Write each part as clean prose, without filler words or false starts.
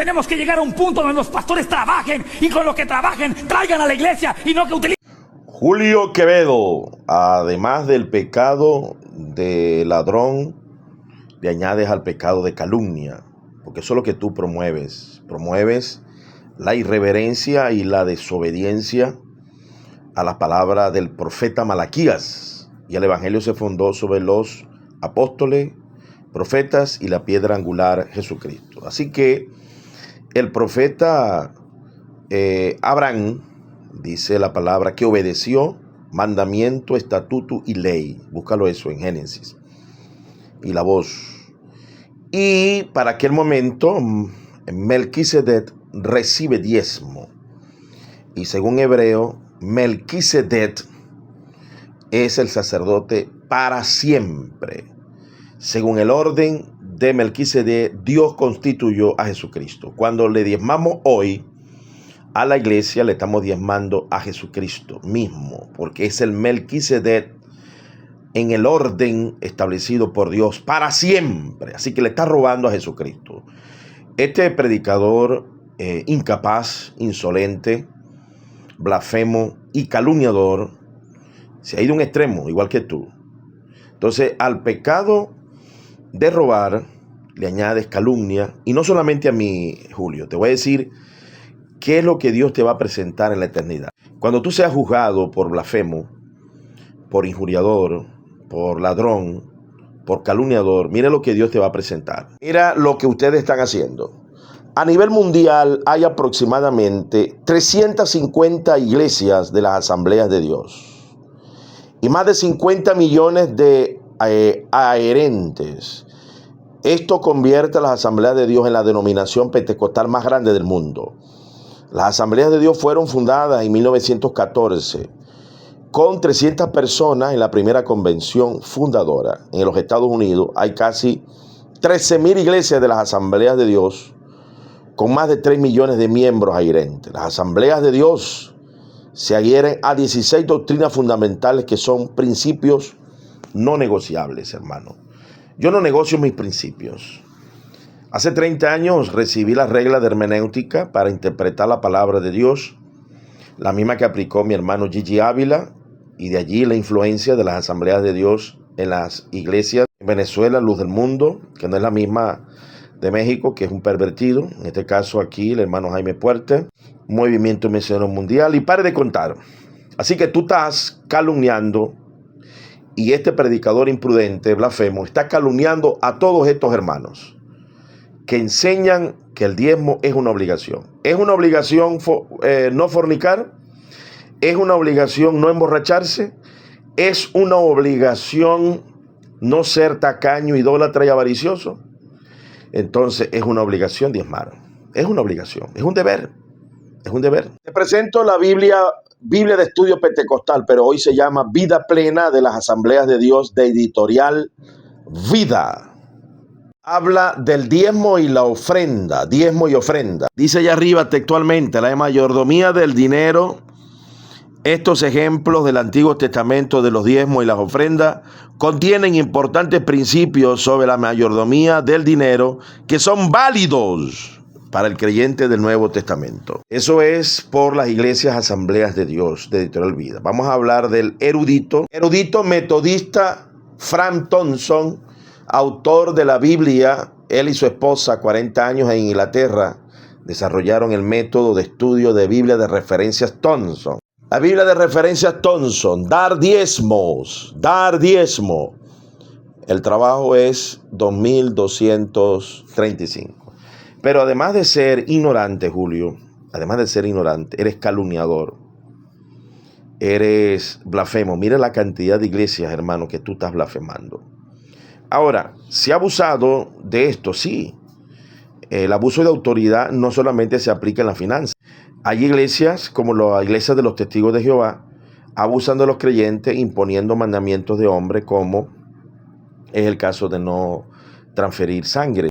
Tenemos que llegar a un punto donde los pastores trabajen y con lo que trabajen traigan a la iglesia y no que utilicen. Julio Quevedo, además del pecado de ladrón, le añades al pecado de calumnia, porque eso es lo que tú promueves. Promueves la irreverencia y la desobediencia a la palabra del profeta Malaquías. Y el evangelio se fundó sobre los apóstoles, profetas y la piedra angular Jesucristo. Así que el profeta Abraham, dice la palabra, que obedeció mandamiento, estatuto y ley. Búscalo eso en Génesis. Y la voz. Y para aquel momento, Melquisedec recibe diezmo. Y según Hebreo, Melquisedec es el sacerdote para siempre. Según el orden de Melquisedec, Dios constituyó a Jesucristo. Cuando le diezmamos hoy a la iglesia, le estamos diezmando a Jesucristo mismo, porque es el Melquisedec en el orden establecido por Dios para siempre. Así que le está robando a Jesucristo. Este predicador incapaz, insolente, blasfemo y calumniador se ha ido a un extremo, igual que tú. Entonces, al pecado de robar le añades calumnia. Y no solamente a mí, Julio, te voy a decir qué es lo que Dios te va a presentar en la eternidad. Cuando tú seas juzgado por blasfemo, por injuriador, por ladrón, por calumniador, mira lo que Dios te va a presentar. Mira lo que ustedes están haciendo. A nivel mundial hay aproximadamente 350 iglesias de las asambleas de Dios y más de 50 millones de adherentes. Esto convierte a las asambleas de Dios en la denominación pentecostal más grande del mundo. Las asambleas de Dios fueron fundadas en 1914 con 300 personas en la primera convención fundadora. En los Estados Unidos hay casi 13,000 iglesias de las asambleas de Dios con más de 3 millones de miembros adherentes. Las asambleas de Dios se adhieren a 16 doctrinas fundamentales que son principios no negociables, hermano. Yo no negocio mis principios. Hace 30 años recibí las reglas de hermenéutica para interpretar la palabra de Dios, la misma que aplicó mi hermano Gigi Ávila, y de allí la influencia de las asambleas de Dios en las iglesias en Venezuela, Luz del Mundo, que no es la misma de México, que es un pervertido. En este caso aquí, el hermano Jaime Puerte, Movimiento Misionero Mundial, y pare de contar. Así que tú estás calumniando, y este predicador imprudente, blasfemo, está calumniando a todos estos hermanos que enseñan que el diezmo es una obligación. Es una obligación no fornicar, es una obligación no emborracharse, es una obligación no ser tacaño, idólatra y avaricioso. Entonces es una obligación diezmar. Es una obligación, es un deber. Es un deber. Te presento la Biblia de Estudio Pentecostal, pero hoy se llama Vida Plena de las Asambleas de Dios, de Editorial Vida. Habla del diezmo y la ofrenda, diezmo y ofrenda. Dice allá arriba textualmente, la mayordomía del dinero. Estos ejemplos del Antiguo Testamento de los diezmos y las ofrendas contienen importantes principios sobre la mayordomía del dinero que son válidos para el creyente del Nuevo Testamento. Eso es por las iglesias asambleas de Dios de Editorial Vida. Vamos a hablar del erudito metodista Frank Thompson, autor de la Biblia. Él y su esposa, 40 años en Inglaterra, desarrollaron el método de estudio de Biblia de referencias Thompson. La Biblia de referencias Thompson, dar diezmo. El trabajo es 2.235. Pero además de ser ignorante, Julio, eres calumniador, eres blasfemo. Mira la cantidad de iglesias, hermano, que tú estás blasfemando. Ahora, se ha abusado de esto, sí. El abuso de autoridad no solamente se aplica en la finanza. Hay iglesias, como las iglesias de los Testigos de Jehová, abusan de los creyentes imponiendo mandamientos de hombre, como es el caso de no transferir sangre.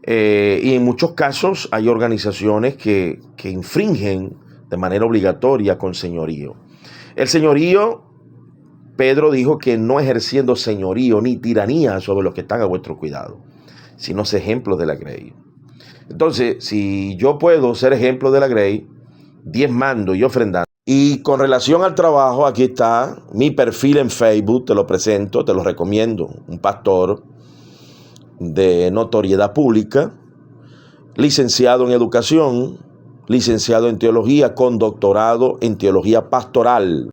Y en muchos casos hay organizaciones que infringen de manera obligatoria con señorío. El señorío, Pedro dijo que no ejerciendo señorío ni tiranía sobre los que están a vuestro cuidado, sino ejemplos de la grey. Entonces, si yo puedo ser ejemplo de la Grey, diezmando y ofrendando. Y con relación al trabajo, aquí está mi perfil en Facebook, te lo presento, te lo recomiendo. Un pastor de notoriedad pública, licenciado en educación, licenciado en teología, con doctorado en teología pastoral.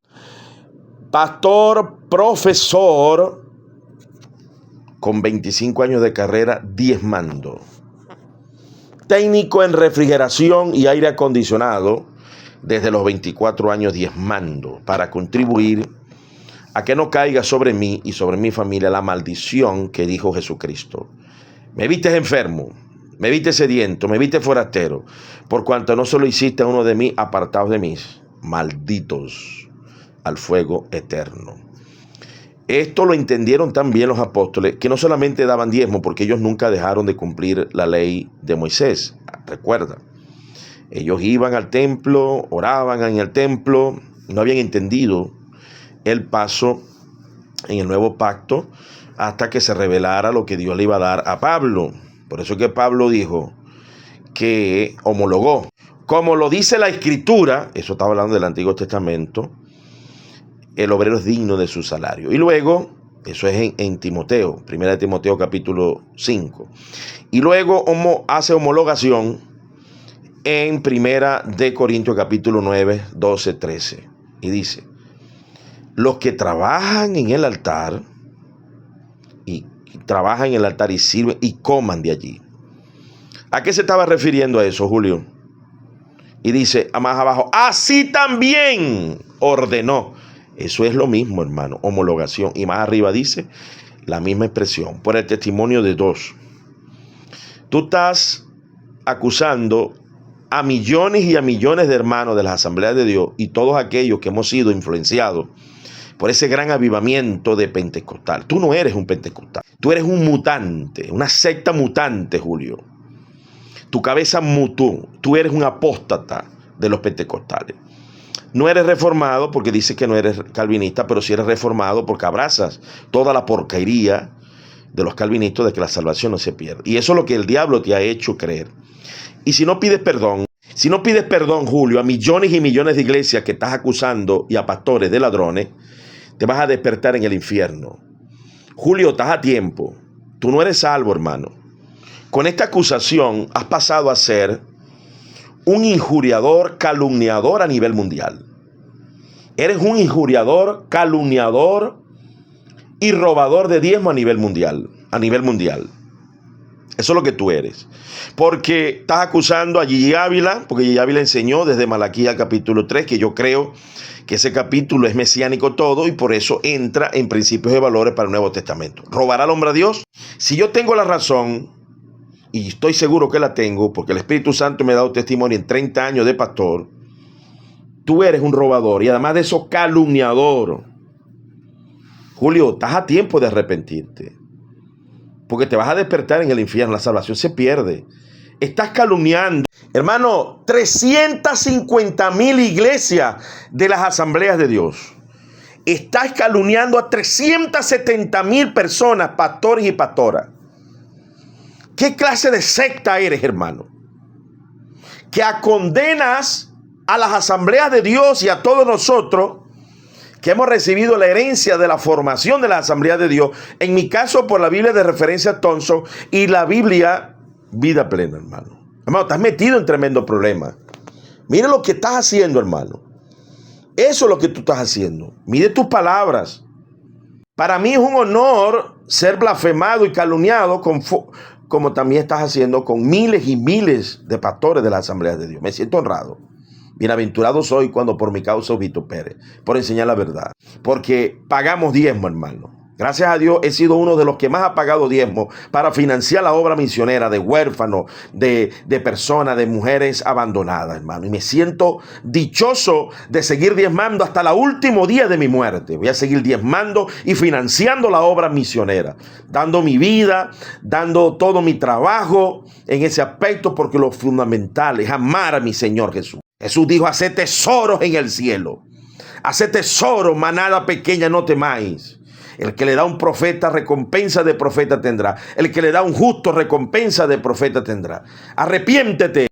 Pastor, profesor, con 25 años de carrera, diezmando. Técnico en refrigeración y aire acondicionado, desde los 24 años diezmando, para contribuir a que no caiga sobre mí y sobre mi familia la maldición que dijo Jesucristo. Me viste enfermo, me viste sediento, me viste forastero, por cuanto no se lo hiciste a uno de mí, apartados de mí, malditos al fuego eterno. Esto lo entendieron también los apóstoles, que no solamente daban diezmo, porque ellos nunca dejaron de cumplir la ley de Moisés. Recuerda, ellos iban al templo, oraban en el templo, no habían entendido el paso en el nuevo pacto hasta que se revelara lo que Dios le iba a dar a Pablo. Por eso que Pablo dijo que homologó. Como lo dice la Escritura, eso estaba hablando del Antiguo Testamento, el obrero es digno de su salario. Y luego, eso es en Timoteo, 1 Timoteo capítulo 5. Y luego hace homologación en 1 Corintios capítulo 9, 12, 13. Y dice, los que trabajan en el altar, y sirven y coman de allí. ¿A qué se estaba refiriendo a eso, Julio? Y dice, más abajo, así también ordenó. Eso es lo mismo, hermano, homologación. Y más arriba dice la misma expresión, por el testimonio de dos. Tú estás acusando a millones y a millones de hermanos de las asambleas de Dios y todos aquellos que hemos sido influenciados por ese gran avivamiento de pentecostal. Tú no eres un pentecostal, tú eres un mutante, una secta mutante, Julio. Tu cabeza mutó, tú eres un apóstata de los pentecostales. No eres reformado porque dices que no eres calvinista, pero sí eres reformado porque abrazas toda la porquería de los calvinistas de que la salvación no se pierde. Y eso es lo que el diablo te ha hecho creer. Y si no pides perdón, Julio, a millones y millones de iglesias que estás acusando y a pastores de ladrones, te vas a despertar en el infierno. Julio, estás a tiempo. Tú no eres salvo, hermano. Con esta acusación has pasado a ser un injuriador, calumniador a nivel mundial. Eres un injuriador, calumniador y robador de diezmo a nivel mundial. Eso es lo que tú eres. Porque estás acusando a Gigi Ávila, porque Gigi Ávila enseñó desde Malaquías capítulo 3, que yo creo que ese capítulo es mesiánico todo y por eso entra en principios y valores para el Nuevo Testamento. ¿Robará al hombre a Dios? Si yo tengo la razón, y estoy seguro que la tengo, porque el Espíritu Santo me ha dado testimonio en 30 años de pastor, tú eres un robador y además de eso calumniador. Julio, estás a tiempo de arrepentirte, porque te vas a despertar en el infierno, la salvación se pierde. Estás calumniando. Hermano, 350,000 iglesias de las asambleas de Dios. Estás calumniando a 370,000 personas, pastores y pastoras. ¿Qué clase de secta eres, hermano? Que condenas a las asambleas de Dios y a todos nosotros que hemos recibido la herencia de la formación de la Asamblea de Dios, en mi caso por la Biblia de referencia Thompson y la Biblia Vida Plena, hermano. Hermano, estás metido en tremendo problema. Mira lo que estás haciendo, hermano. Eso es lo que tú estás haciendo. Mide tus palabras. Para mí es un honor ser blasfemado y calumniado como también estás haciendo con miles y miles de pastores de las asambleas de Dios. Me siento honrado. Bienaventurado soy cuando por mi causa os vitupere, por enseñar la verdad. Porque pagamos diezmo, hermano. Gracias a Dios he sido uno de los que más ha pagado diezmo para financiar la obra misionera de huérfanos, de personas, de mujeres abandonadas, hermano. Y me siento dichoso de seguir diezmando hasta el último día de mi muerte. Voy a seguir diezmando y financiando la obra misionera, dando mi vida, dando todo mi trabajo en ese aspecto, porque lo fundamental es amar a mi Señor Jesús. Jesús dijo, haced tesoros en el cielo. Haced tesoros, manada pequeña, no temáis. El que le da a un profeta, recompensa de profeta tendrá. El que le da a un justo, recompensa de profeta tendrá. Arrepiéntete